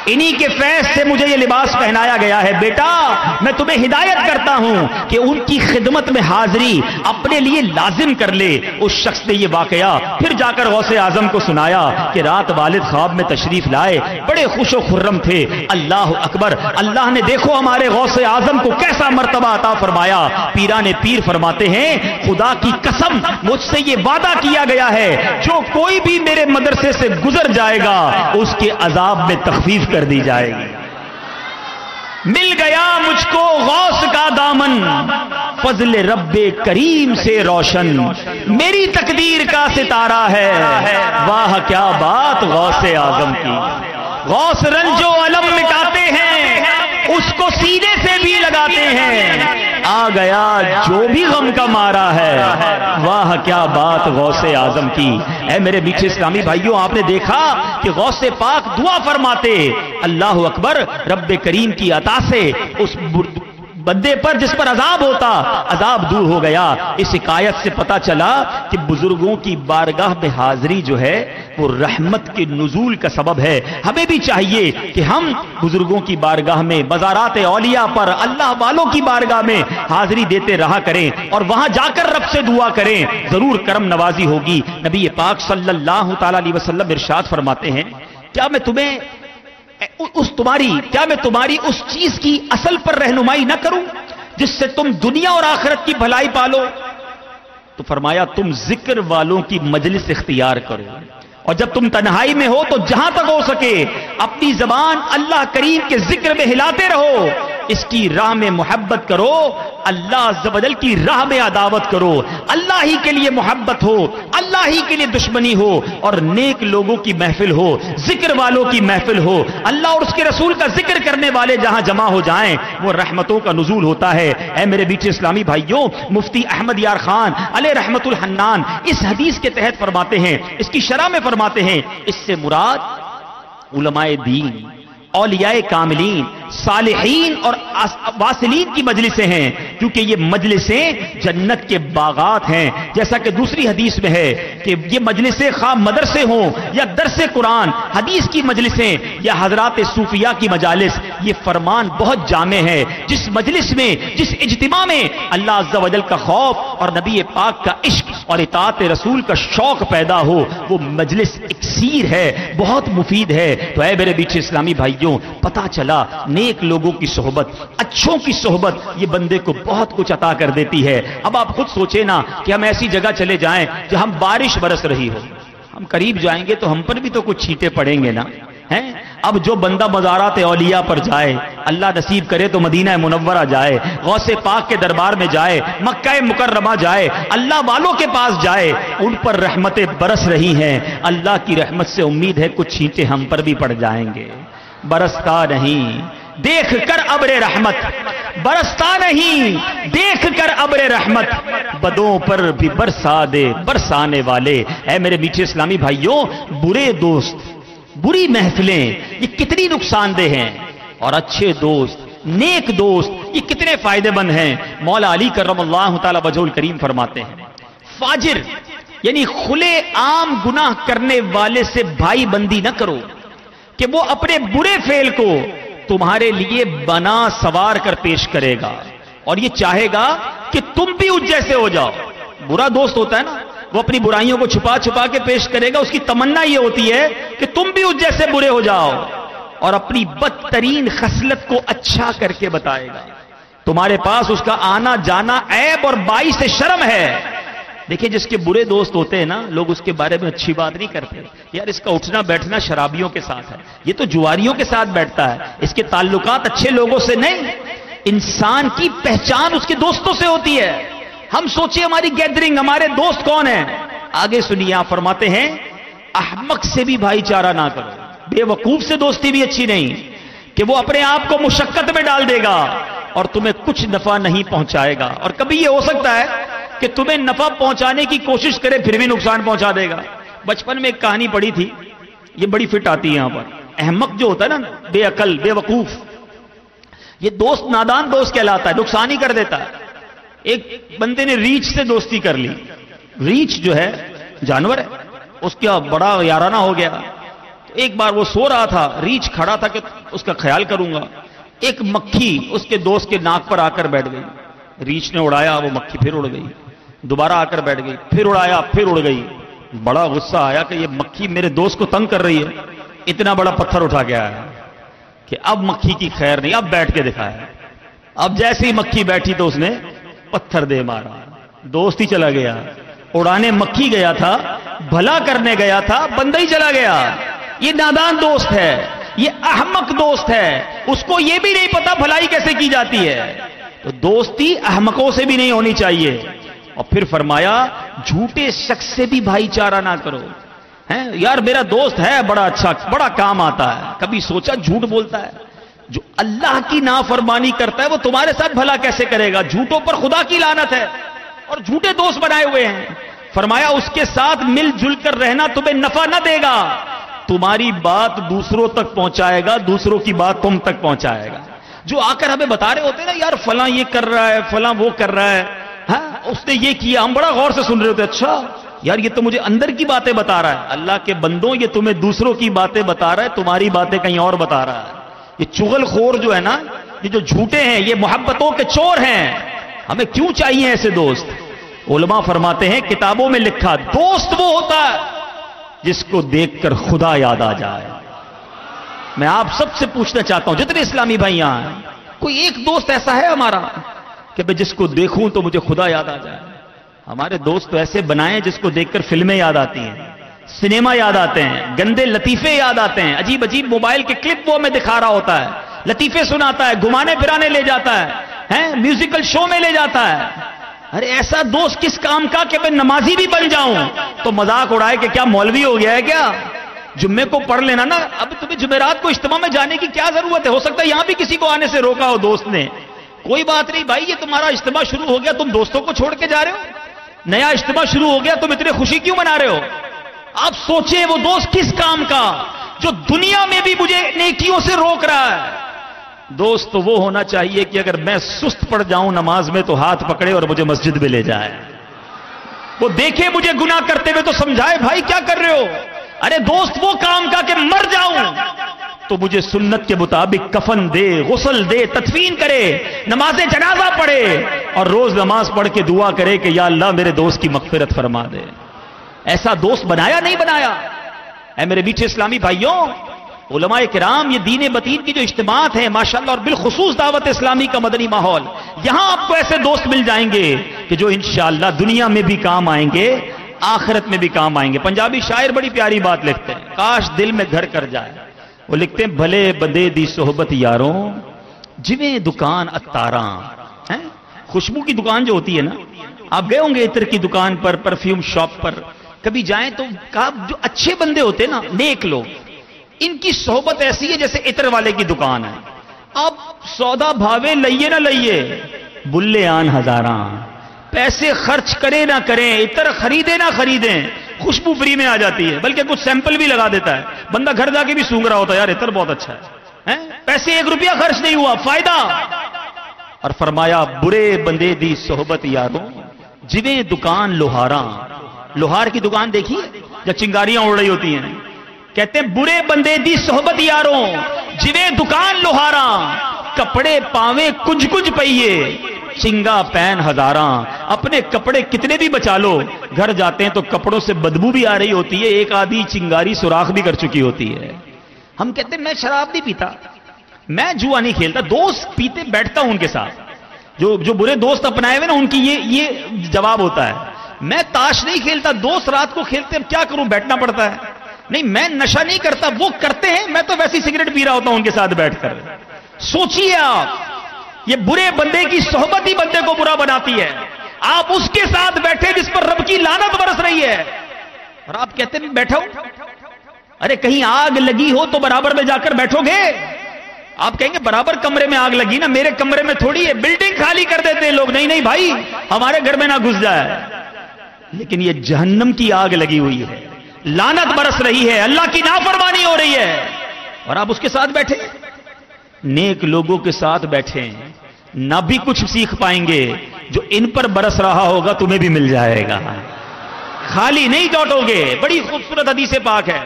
انہی کے فیض سے مجھے یہ لباس پہنایا گیا ہے۔ بیٹا میں تمہیں ہدایت کرتا ہوں کہ ان کی خدمت میں حاضری اپنے لیے لازم کر لے۔ اس شخص نے یہ واقعہ پھر جا کر غوث اعظم کو سنایا کہ رات والد خواب میں تشریف لائے، بڑے خوش و خرم تھے۔ اللہ اکبر، اللہ نے دیکھو ہمارے غوث اعظم کو کیسا مرتبہ عطا فرمایا۔ پیران پیر فرماتے ہیں، خدا کی قسم مجھ سے یہ وعدہ کیا گیا ہے جو کوئی بھی میرے مدرسے سے گزر جائے گا اس کے عذاب میں تخفیف کر دی جائے گی۔ مل گیا مجھ کو غوث کا دامن، فضل رب کریم سے روشن، میری تقدیر کا ستارہ ہے، واہ کیا بات غوث اعظم کی۔ غوث رنج و علم مٹاتے ہیں، اس کو سینے سے بھی لگاتے ہیں، آ گیا جو بھی غم کا مارا ہے، واہ کیا بات غوث اعظم کی۔ اے میرے میٹھے اسلامی بھائیوں، آپ نے دیکھا کہ غوث پاک دعا فرماتے، اللہ اکبر، رب کریم کی عطا سے اس بندے پر جس پر عذاب ہوتا، عذاب دور ہو گیا۔ اس حکایت سے پتا چلا کہ بزرگوں کی بارگاہ میں حاضری جو ہے وہ رحمت کے نزول کا سبب ہے۔ ہمیں بھی چاہیے کہ ہم بزرگوں کی بارگاہ میں، مزارات اولیاء پر، اللہ والوں کی بارگاہ میں حاضری دیتے رہا کریں اور وہاں جا کر رب سے دعا کریں، ضرور کرم نوازی ہوگی۔ نبی پاک صلی اللہ تعالی علیہ وسلم ارشاد فرماتے ہیں، کیا میں تمہاری اس چیز کی اصل پر رہنمائی نہ کروں جس سے تم دنیا اور آخرت کی بھلائی پالو؟ تو فرمایا تم ذکر والوں کی مجلس اختیار کرو، اور جب تم تنہائی میں ہو تو جہاں تک ہو سکے اپنی زبان اللہ کریم کے ذکر میں ہلاتے رہو، اس کی راہ میں محبت کرو، اللہ عز و جل کی راہ میں عداوت کرو، اللہ ہی کے لیے محبت ہو، اللہ ہی کے لیے دشمنی ہو، اور نیک لوگوں کی محفل ہو، ذکر والوں کی محفل ہو، اللہ اور اس کے رسول کا ذکر کرنے والے جہاں جمع ہو جائیں وہ رحمتوں کا نزول ہوتا ہے۔ اے میرے بیٹے اسلامی بھائیوں، مفتی احمد یار خان علیہ رحمت الحنان اس حدیث کے تحت فرماتے ہیں، اس کی شرح میں فرماتے ہیں، اس سے مراد علماء دین، اولیاء کاملین، صالحین اور واصلین کی مجلسیں ہیں، کیونکہ یہ مجلسیں جنت کے باغات ہیں۔ جیسا کہ دوسری حدیث میں ہے کہ یہ مجلسیں خواہ مدرسے ہوں یا درس قرآن، حدیث کی مجلسیں یا حضرات صوفیاء کی مجالس، یہ فرمان بہت جامع ہے۔ جس مجلس میں، جس اجتماع میں اللہ عز و جل کا خوف اور نبی پاک کا عشق اور اطاعت رسول کا شوق پیدا ہو، وہ مجلس اکسیر ہے، بہت مفید ہے۔ تو اے میرے بیچ اسلامی بھائیوں، پتہ چلا نیک لوگوں کی صحبت، اچھوں کی صحبت یہ بندے کو بہت کچھ عطا کر دیتی ہے۔ اب آپ خود سوچیں نا کہ ہم ایسی جگہ چلے جائیں جہاں بارش برس رہی ہو، ہم قریب جائیں گے تو ہم پر بھی تو کچھ چھینٹے پڑیں گے نا، ہیں؟ اب جو بندہ مزارات اولیاء پر جائے، اللہ نصیب کرے تو مدینہ منورہ جائے، غوث پاک کے دربار میں جائے، مکہ مکرمہ جائے، اللہ والوں کے پاس جائے، ان پر رحمتیں برس رہی ہیں، اللہ کی رحمت سے امید ہے کچھ چھینٹے ہم پر بھی پڑ جائیں گے۔ برستا نہیں دیکھ کر ابر رحمت، برستا نہیں دیکھ کر ابر رحمت، بدوں پر بھی برسا دے برسانے والے۔ اے میرے میٹھے اسلامی بھائیوں، برے دوست، بری محفلیں یہ کتنی نقصان دہ ہیں، اور اچھے دوست، نیک دوست یہ کتنے فائدے مند ہیں۔ مولا علی کرم اللہ تعالی وجہ الکریم فرماتے ہیں، فاجر یعنی کھلے عام گناہ کرنے والے سے بھائی بندی نہ کرو کہ وہ اپنے برے فعل کو تمہارے لیے بنا سوار کر پیش کرے گا، اور یہ چاہے گا کہ تم بھی اس جیسے ہو جاؤ۔ برا دوست ہوتا ہے نا، وہ اپنی برائیوں کو چھپا چھپا کے پیش کرے گا. اس کی تمنا یہ ہوتی ہے کہ تم بھی اس جیسے برے ہو جاؤ, اور اپنی بدترین خصلت کو اچھا کر کے بتائے گا. تمہارے پاس اس کا آنا جانا عیب اور باعث شرم ہے. دیکھیں جس کے برے دوست ہوتے ہیں نا, لوگ اس کے بارے میں اچھی بات نہیں کرتے. یار اس کا اٹھنا بیٹھنا شرابیوں کے ساتھ ہے, یہ تو جواریوں کے ساتھ بیٹھتا ہے, اس کے تعلقات اچھے لوگوں سے نہیں. انسان کی پہچان اس کے دوستوں سے ہوتی ہے. ہم سوچیں ہماری گیدرنگ, ہمارے دوست کون ہیں. آگے سنیے, آپ فرماتے ہیں احمق سے بھی بھائی چارہ نہ کرو. بے وقوف سے دوستی بھی اچھی نہیں, کہ وہ اپنے آپ کو مشقت میں ڈال دے گا اور تمہیں کچھ نفع نہیں پہنچائے گا. اور کبھی یہ ہو سکتا ہے کہ تمہیں نفع پہنچانے کی کوشش کرے پھر بھی نقصان پہنچا دے گا. بچپن میں ایک کہانی پڑھی تھی, یہ بڑی فٹ آتی ہے یہاں پر. احمق جو ہوتا ہے نا, بے عقل بے وقوف, یہ دوست نادان دوست کہلاتا ہے, نقصان ہی کر دیتا ہے. ایک بندے نے ریچھ سے دوستی کر لی. ریچھ جو ہے جانور ہے, اس کا بڑا یارانہ ہو گیا. ایک بار وہ سو رہا تھا, ریچھ کھڑا تھا کہ اس کا خیال کروں گا. ایک مکھی اس کے دوست کے ناک پر آ کر بیٹھ گئی. ریچھ نے اڑایا, وہ مکھی پھر اڑ گئی. دوبارہ آ کر بیٹھ گئی, پھر اڑایا, پھر اڑ گئی. بڑا غصہ آیا کہ یہ مکھی میرے دوست کو تنگ کر رہی ہے. اتنا بڑا پتھر اٹھا کے آیا کہ اب مکھی کی خیر نہیں, اب بیٹھ کے دکھایا. اب جیسے ہی مکھی بیٹھی تو اس نے پتھر دے مارا. دوست ہی چلا گیا. اڑانے مکھی گیا تھا, بھلا کرنے گیا تھا, بندہ ہی چلا گیا. یہ نادان دوست ہے, یہ احمق دوست ہے, اس کو یہ بھی نہیں پتا بھلائی کیسے کی جاتی ہے. تو دوستی احمقوں سے بھی نہیں ہونی چاہیے. اور پھر فرمایا جھوٹے شخص سے بھی بھائی چارہ نہ کرو. یار میرا دوست ہے بڑا اچھا, بڑا کام آتا ہے, کبھی سوچا جھوٹ بولتا ہے. جو اللہ کی نافرمانی کرتا ہے وہ تمہارے ساتھ بھلا کیسے کرے گا. جھوٹوں پر خدا کی لعنت ہے, اور جھوٹے دوست بنائے ہوئے ہیں. فرمایا اس کے ساتھ مل جل کر رہنا تمہیں نفع نہ دے گا, تمہاری بات دوسروں تک پہنچائے گا, دوسروں کی بات تم تک پہنچائے گا. جو آ کر ہمیں بتا رہے ہوتے ہیں نا, یار فلاں یہ کر رہا ہے, فلاں وہ کر رہا ہے, ہاں اس نے یہ کیا, ہم بڑا غور سے سن رہے ہوتے. اچھا یار یہ تو مجھے اندر کی باتیں بتا رہا ہے. اللہ کے بندوں, یہ تمہیں دوسروں کی باتیں بتا رہا ہے, تمہاری باتیں کہیں اور بتا رہا ہے. یہ چغل خور جو ہے نا, یہ جو جھوٹے ہیں, یہ محبتوں کے چور ہیں. ہمیں کیوں چاہیے ایسے دوست؟ علماء فرماتے ہیں کتابوں میں لکھا, دوست وہ ہوتا ہے جس کو دیکھ کر خدا یاد آ جائے. میں آپ سب سے پوچھنا چاہتا ہوں, جتنے اسلامی بھائی یہاں ہیں, کوئی ایک دوست ایسا ہے ہمارا کہ میں جس کو دیکھوں تو مجھے خدا یاد آ جائے؟ ہمارے دوست تو ایسے بنائیں جس کو دیکھ کر فلمیں یاد آتی ہیں, سنیما یاد آتے ہیں, گندے لطیفے یاد آتے ہیں, عجیب عجیب موبائل کے کلپ وہ ہمیں دکھا رہا ہوتا ہے, لطیفے سناتا ہے, گھمانے پھرانے لے جاتا ہے, میوزیکل شو میں لے جاتا ہے. ارے ایسا دوست کس کام کا کہ میں نمازی بھی بن جاؤں تو مذاق اڑائے کہ کیا مولوی ہو گیا ہے کیا, جمعے کو پڑھ لینا نا. اب تمہیں جمعرات کو اجتماع میں جانے کی کیا ضرورت ہے؟ ہو سکتا ہے یہاں بھی کسی کو آنے سے روکا ہو دوست نے. کوئی بات نہیں بھائی, یہ تمہارا اجتماع شروع ہو گیا, تم دوستوں کو چھوڑ کے جا رہے ہو. نیا اجتماع شروع ہو گیا, تم اتنے خوشی کیوں منا رہے ہو؟ آپ سوچیں وہ دوست کس کام کا جو دنیا میں بھی مجھے نیکیوں سے روک رہا ہے. دوست وہ ہونا چاہیے کہ اگر میں سست پڑ جاؤں نماز میں تو ہاتھ پکڑے اور مجھے مسجد میں لے جائے. وہ دیکھے مجھے گناہ کرتے ہوئے تو سمجھائے بھائی کیا کر رہے ہو. ارے دوست وہ کام کا کہ مر جاؤں تو مجھے سنت کے مطابق کفن دے, غسل دے, تدفین کرے, نماز جنازہ پڑھے اور روز نماز پڑھ کے دعا کرے کہ یا اللہ میرے دوست کی مغفرت فرما دے. ایسا دوست بنایا نہیں بنایا؟ اے میرے میٹھے اسلامی بھائیوں, علماء کرام, یہ دین بتین کی جو اجتماعات ہیں ماشاءاللہ, اور بالخصوص دعوت اسلامی کا مدنی ماحول, یہاں آپ کو ایسے دوست مل جائیں گے کہ جو انشاءاللہ دنیا میں بھی کام آئیں گے, آخرت میں بھی کام آئیں گے. پنجابی شاعر بڑی پیاری بات لکھتے ہیں, کاش دل میں گھر کر جائے. وہ لکھتے ہیں بھلے بدے دی صحبت یاروں جویں دکان اتاراں. خوشبو کی دکان جو ہوتی ہے نا, آپ گئے ہوں گے عطر کی دکان پر, پرفیوم شاپ پر کبھی جائیں تو جو اچھے بندے ہوتے ہیں نا, نیک لوگ, ان کی صحبت ایسی ہے جیسے عطر والے کی دکان ہے. آپ سودا بھاوے لئیے نہ لئیے, بلے آن ہزاراں, پیسے خرچ کرے نہ کریں, عطر خریدے نہ خریدیں, خوشبو فری میں آ جاتی ہے, بلکہ کچھ سیمپل بھی لگا دیتا ہے. بندہ گھر جا کے بھی سونگ رہا ہوتا ہے یار عطر بہت اچھا ہے, پیسے 1 روپیہ خرچ نہیں ہوا, فائدہ. اور فرمایا برے بندے دی صحبت یاروں جویں دکان لوہاراں. لوہار کی دکان دیکھیے جب چنگاریاں اڑ رہی ہوتی ہیں, کہتے ہیں برے بندے دی صحبت یاروں جویں دکان لوہاراں, کپڑے پاویں کچھ کچھ پئیے, چنگا پین ہزاراں، اپنے کپڑے کتنے بھی بچا لو، گھر جاتے ہیں تو کپڑوں سے بدبو بھی آ رہی ہوتی ہے، ایک آدھی چنگاری سوراخ بھی کر چکی ہوتی ہے۔ ہم کہتے ہیں میں شراب نہیں پیتا، میں جوا نہیں کھیلتا، دوست پیتے بیٹھتا ہوں ان کے ساتھ، جو برے دوست اپنائے ہوئے نا ان کی یہ جواب ہوتا ہے۔ میں تاش نہیں کھیلتا، دوست رات کو کھیلتے ہیں، کیا کروں بیٹھنا پڑتا ہے۔ نہیں میں نشہ نہیں کرتا، وہ کرتے ہیں، میں تو ویسی سگریٹ پی رہا ہوتا ہوں ان کے ساتھ بیٹھ کر۔ سوچئے آپ، یہ برے بندے کی صحبت ہی بندے کو برا بناتی ہے۔ آپ اس کے ساتھ بیٹھے جس پر رب کی لعنت برس رہی ہے، اور آپ کہتے ہیں بیٹھا ہوں۔ ارے کہیں آگ لگی ہو تو برابر میں جا کر بیٹھو گے؟ آپ کہیں گے برابر کمرے میں آگ لگی نا، میرے کمرے میں تھوڑی ہے، بلڈنگ خالی کر دیتے ہیں لوگ، نہیں نہیں بھائی ہمارے گھر میں نہ گھس جائے۔ لیکن یہ جہنم کی آگ لگی ہوئی ہے، لعنت برس رہی ہے، اللہ کی نافرمانی ہو رہی ہے، اور آپ اس کے ساتھ بیٹھے۔ نیک لوگوں کے ساتھ بیٹھے نہ بھی کچھ سیکھ پائیں گے، جو ان پر برس رہا ہوگا تمہیں بھی مل جائے گا، خالی نہیں لوٹو گے۔ بڑی خوبصورت حدیث پاک ہے،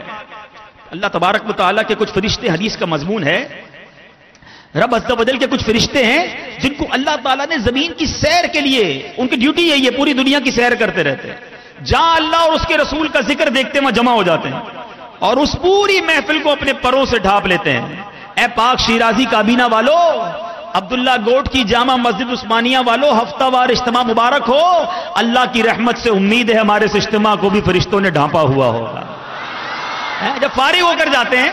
اللہ تبارک و تعالیٰ کے کچھ فرشتے، حدیث کا مضمون ہے، رب عز و جل کے کچھ فرشتے ہیں جن کو اللہ تعالیٰ نے زمین کی سیر کے لیے، ان کی ڈیوٹی یہی ہے، پوری دنیا کی سیر کرتے رہتے ہیں، جہاں اللہ اور اس کے رسول کا ذکر دیکھتے وہاں جمع ہو جاتے ہیں، اور اس پوری محفل کو اپنے پروں سے ڈھانپ لیتے ہیں۔ اے پاک شیرازی کابینہ والو، عبداللہ گوٹ کی جامع مسجد عثمانیہ والو، ہفتہ وار اجتماع مبارک ہو، اللہ کی رحمت سے امید ہے ہمارے اس اجتماع کو بھی فرشتوں نے ڈھانپا ہوا ہوگا۔ جب فارغ ہو کر جاتے ہیں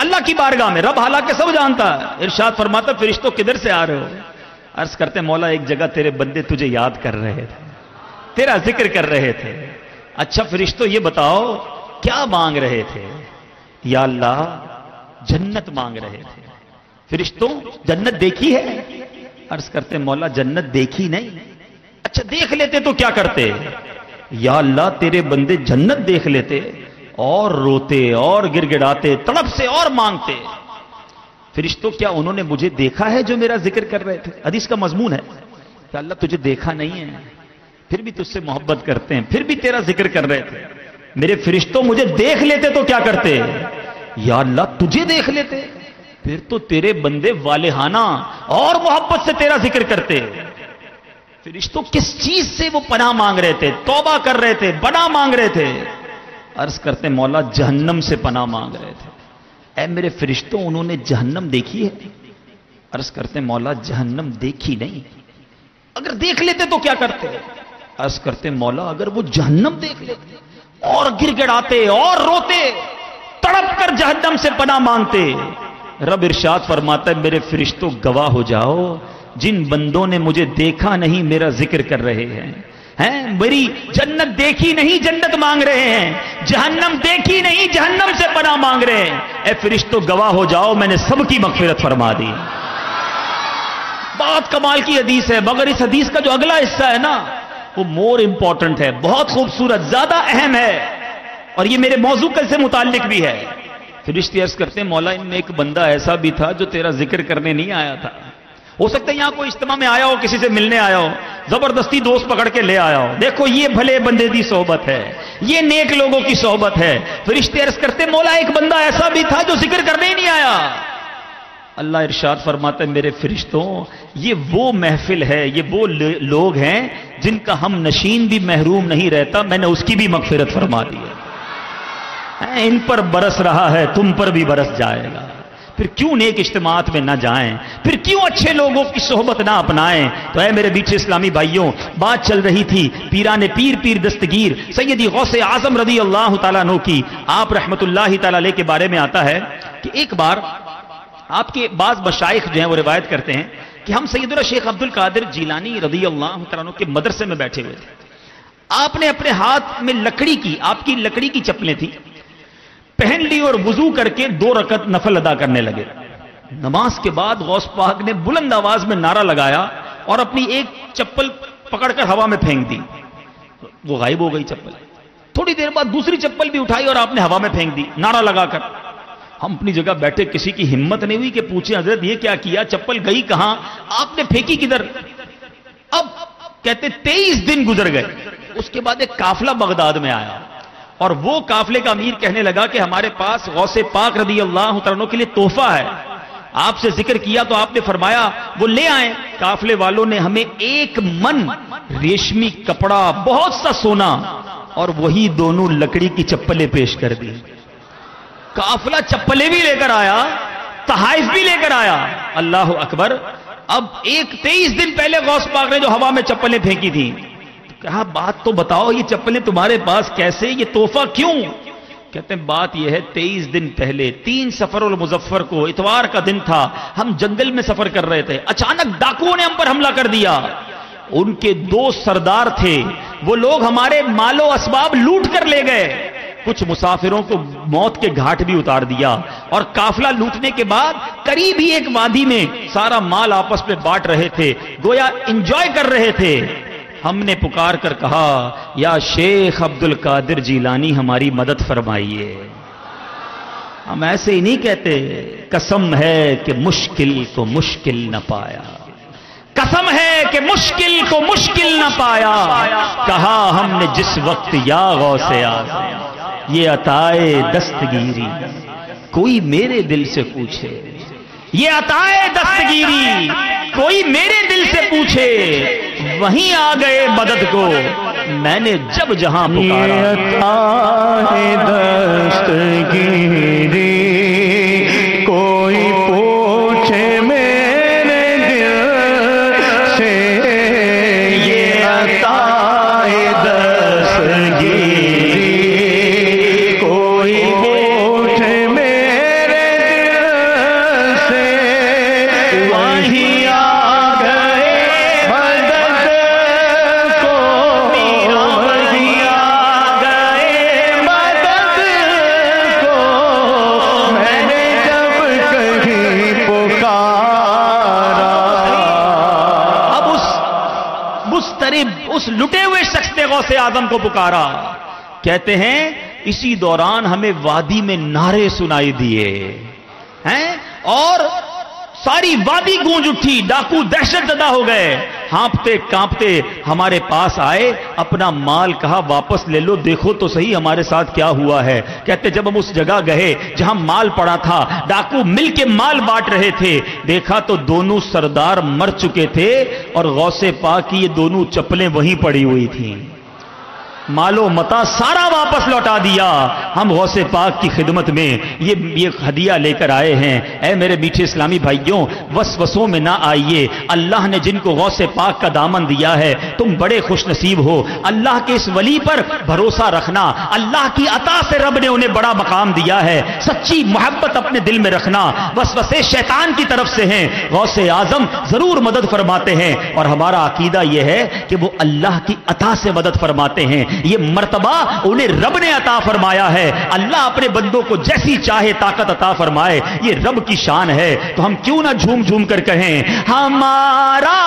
اللہ کی بارگاہ میں، رب حالانکہ سب جانتا ہے، ارشاد فرماتا فرشتوں کدھر سے آ رہے ہو؟ عرض کرتے مولا ایک جگہ تیرے بندے تجھے یاد کر رہے تھے، تیرا ذکر کر رہے تھے۔ اچھا فرشتوں یہ بتاؤ کیا مانگ رہے تھے؟ یا اللہ جنت مانگ رہے تھے۔ فرشتوں جنت دیکھی ہے؟ عرض کرتے مولا جنت دیکھی نہیں۔ اچھا دیکھ لیتے تو کیا کرتے؟ یا اللہ تیرے بندے جنت دیکھ لیتے اور روتے اور گر گڑاتے، تڑپ سے اور مانگتے۔ فرشتوں کیا انہوں نے مجھے دیکھا ہے جو میرا ذکر کر رہے تھے؟ حدیث کا مضمون ہے کہ اللہ تجھے دیکھا نہیں ہے، پھر بھی تجھ سے محبت کرتے ہیں، پھر بھی تیرا ذکر کر رہے تھے۔ میرے فرشتوں مجھے دیکھ لیتے تو کیا کرتے؟ یا اللہ تجھے دیکھ لیتے، پھر تو تیرے بندے والہانہ اور محبت سے تیرا ذکر کرتے۔ فرشتوں کس چیز سے وہ پناہ مانگ رہے تھے، توبہ کر رہے تھے، پناہ مانگ رہے تھے؟ عرض کرتے مولا جہنم سے پناہ مانگ رہے تھے۔ اے میرے فرشتوں انہوں نے جہنم دیکھی ہے؟ عرض کرتے مولا جہنم دیکھی نہیں۔ اگر دیکھ لیتے تو کیا کرتے؟ عرض کرتے مولا اگر وہ جہنم دیکھ لیتے اور گر گڑاتے اور روتے، تڑپ کر جہنم سے پناہ مانگتے۔ رب ارشاد فرماتا ہے میرے فرشتوں گواہ ہو جاؤ، جن بندوں نے مجھے دیکھا نہیں میرا ذکر کر رہے ہیں، میری جنت دیکھی نہیں جنت مانگ رہے ہیں، جہنم دیکھی نہیں جہنم سے پناہ مانگ رہے ہیں۔ اے فرشتوں گواہ ہو جاؤ میں نے سب کی مغفرت فرما دی۔ بہت کمال کی حدیث ہے، مگر اس حدیث کا جو اگلا حصہ ہے نا وہ مور امپورٹنٹ ہے، بہت خوبصورت، زیادہ اہم ہے، اور یہ میرے موضوع سے متعلق بھی ہے۔ فرشتے عرض کرتے ہیں مولا ان میں ایک بندہ ایسا بھی تھا جو تیرا ذکر کرنے نہیں آیا تھا، ہو سکتا ہے یہاں کوئی اجتماع میں آیا ہو، کسی سے ملنے آیا ہو، زبردستی دوست پکڑ کے لے آیا ہو، دیکھو یہ بھلے بندے کی صحبت ہے، یہ نیک لوگوں کی صحبت ہے۔ فرشتے عرض کرتے مولا ایک بندہ ایسا بھی تھا جو ذکر کرنے ہی نہیں آیا۔ اللہ ارشاد فرماتا ہے میرے فرشتوں یہ وہ محفل ہے، یہ وہ لوگ ہیں جن کا ہم نشین بھی محروم نہیں رہتا، میں نے اس کی بھی مغفرت فرما دی ہے۔ ان پر برس رہا ہے تم پر بھی برس جائے گا، پھر کیوں نیک اجتماعات میں نہ جائیں، پھر کیوں اچھے لوگوں کی صحبت نہ اپنائیں؟ تو اے میرے بیچ اسلامی بھائیوں بات چل رہی تھی پیران پیر دستگیر سیدی غوث اعظم رضی اللہ تعالیٰ عنہ کی، آپ رحمت اللہ تعالیٰ علیہ کے بارے میں آتا ہے کہ ایک بار آپ کے بعض مشائخ جو ہیں وہ روایت کرتے ہیں کہ ہم سیدنا شیخ عبد القادر جیلانی رضی اللہ تعالیٰ عنہ کے مدرسے میں بیٹھے ہوئے تھے، آپ نے اپنے ہاتھ میں لکڑی کی، آپ کی لکڑی کی چپلیں تھیں، پہن لی اور وضو کر کے 2 رکعت نفل ادا کرنے لگے۔ نماز کے بعد غوث پاک نے بلند آواز میں نعرہ لگایا اور اپنی ایک چپل پکڑ کر ہوا میں پھینک دی، وہ غائب ہو گئی چپل۔ تھوڑی دیر بعد دوسری چپل بھی اٹھائی اور آپ نے ہوا میں پھینک دی نعرہ لگا کر۔ ہم اپنی جگہ بیٹھے، کسی کی ہمت نہیں ہوئی کہ پوچھیں حضرت یہ کیا کیا، چپل گئی کہاں، آپ نے پھینکی کدھر؟ اب کہتے 23 دن گزر گئے، اس کے بعد ایک قافلہ بغداد میں آیا اور وہ قافلے کا امیر کہنے لگا کہ ہمارے پاس غوث پاک رضی اللہ تعالیٰ عنہ کے لیے تحفہ ہے۔ آپ سے ذکر کیا تو آپ نے فرمایا وہ لے آئیں. قافلے والوں نے ہمیں 1 من ریشمی کپڑا، بہت سا سونا اور وہی دونوں لکڑی کی چپلیں پیش کر دی. قافلہ چپلیں بھی لے کر آیا، تحائف بھی لے کر آیا. اللہ اکبر. اب 23 دن پہلے غوث پاک نے جو ہوا میں چپلیں پھینکی تھیں، کہا بات تو بتاؤ یہ چپلیں تمہارے پاس کیسے، یہ تحفہ کیوں؟ کہتے ہیں بات یہ ہے 23 دن پہلے 3 صفر المظفر کو، اتوار کا دن تھا، ہم جنگل میں سفر کر رہے تھے، اچانک ڈاکوؤں نے ہم پر حملہ کر دیا. ان کے 2 سردار تھے، وہ لوگ ہمارے مال و اسباب لوٹ کر لے گئے. کچھ مسافروں کو موت کے گھاٹ بھی اتار دیا، اور قافلہ لوٹنے کے بعد قریب ہی ایک وادی میں سارا مال آپس میں بانٹ رہے تھے، گویا انجوائے کر رہے تھے. ہم نے پکار کر کہا یا شیخ عبد القادر جیلانی ہماری مدد فرمائیے. ہم ایسے ہی نہیں کہتے، قسم ہے کہ مشکل کو مشکل نہ پایا، قسم ہے کہ مشکل کو مشکل نہ پایا. کہا ہم نے جس وقت یا غوث اعظم یہ عطائے دستگیری کوئی میرے دل سے پوچھے، یہ عطائے دستگیری کوئی میرے دل سے پوچھے، وہیں آ گئے مدد کو میں نے جب جہاں پکارا. یہ عطائے دستگیری کوئی پوچھے میرے دل سے، یہ عطائے دستگیری کوئی پوچھے میرے دل سے، وہیں آ گئے مدد کو، وہیں آ گئے مدد کو، میں نے جب کہیں پکارا. اب اس مضطرب، اس لٹے ہوئے شخص نے غوث اعظم کو پکارا. کہتے ہیں اسی دوران ہمیں وادی میں نعرے سنائی دیے ہیں اور ساری وادی گونج اٹھی. ڈاکو دہشت زدہ ہو گئے، ہانپتے کانپتے ہمارے پاس آئے. اپنا مال کہا واپس لے لو، دیکھو تو صحیح ہمارے ساتھ کیا ہوا ہے. کہتے جب ہم اس جگہ گئے جہاں مال پڑا تھا، ڈاکو مل کے مال بانٹ رہے تھے، دیکھا تو دونوں سردار مر چکے تھے اور غوث پاک کی یہ دونوں چپلیں وہیں پڑی ہوئی تھیں. مال و متا سارا واپس لوٹا دیا. ہم غوث پاک کی خدمت میں یہ ہدیہ لے کر آئے ہیں. اے میرے میٹھے اسلامی بھائیوں، وسوسوں میں نہ آئیے. اللہ نے جن کو غوث پاک کا دامن دیا ہے تم بڑے خوش نصیب ہو. اللہ کے اس ولی پر بھروسہ رکھنا، اللہ کی عطا سے رب نے انہیں بڑا مقام دیا ہے. سچی محبت اپنے دل میں رکھنا. وسوسے شیطان کی طرف سے ہیں، غوث اعظم ضرور مدد فرماتے ہیں، اور ہمارا عقیدہ یہ ہے کہ وہ اللہ کی عطا سے مدد فرماتے ہیں. یہ مرتبہ انہیں رب نے عطا فرمایا ہے. اللہ اپنے بندوں کو جیسی چاہے طاقت عطا فرمائے، یہ رب کی شان ہے. تو ہم کیوں نہ جھوم جھوم کر کہیں ہمارا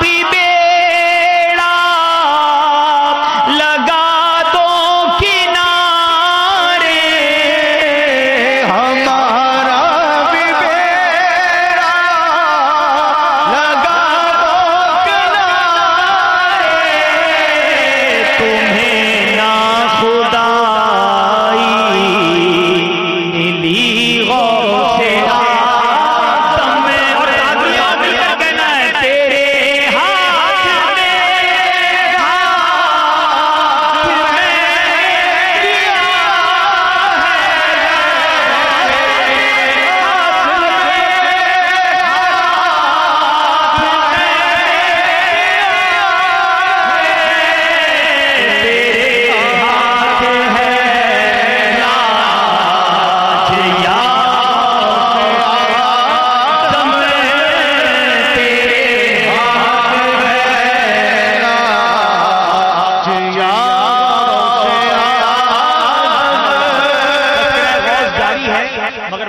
بھی بیڑا لگا دو کنارے، ہمارا بھی بیڑا لگا دو کنارے،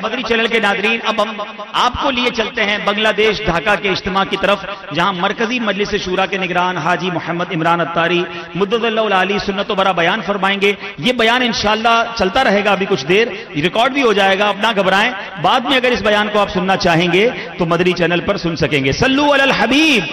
تمہیں چینل کے ناظرین، اب ہم آپ کو لیے چلتے ہیں بنگلہ دیش ڈھاکہ کے اجتماع کی طرف، جہاں مرکزی مجلس شورا کے نگران حاجی محمد عمران اتاری مدد اللہ العالی سنت و برا بیان فرمائیں گے. یہ بیان انشاءاللہ چلتا رہے گا ابھی کچھ دیر، ریکارڈ بھی ہو جائے گا، اپنا گھبرائیں. بعد میں اگر اس بیان کو آپ سننا چاہیں گے تو مدنی چینل پر سن سکیں گے. صلو علی الحبیب.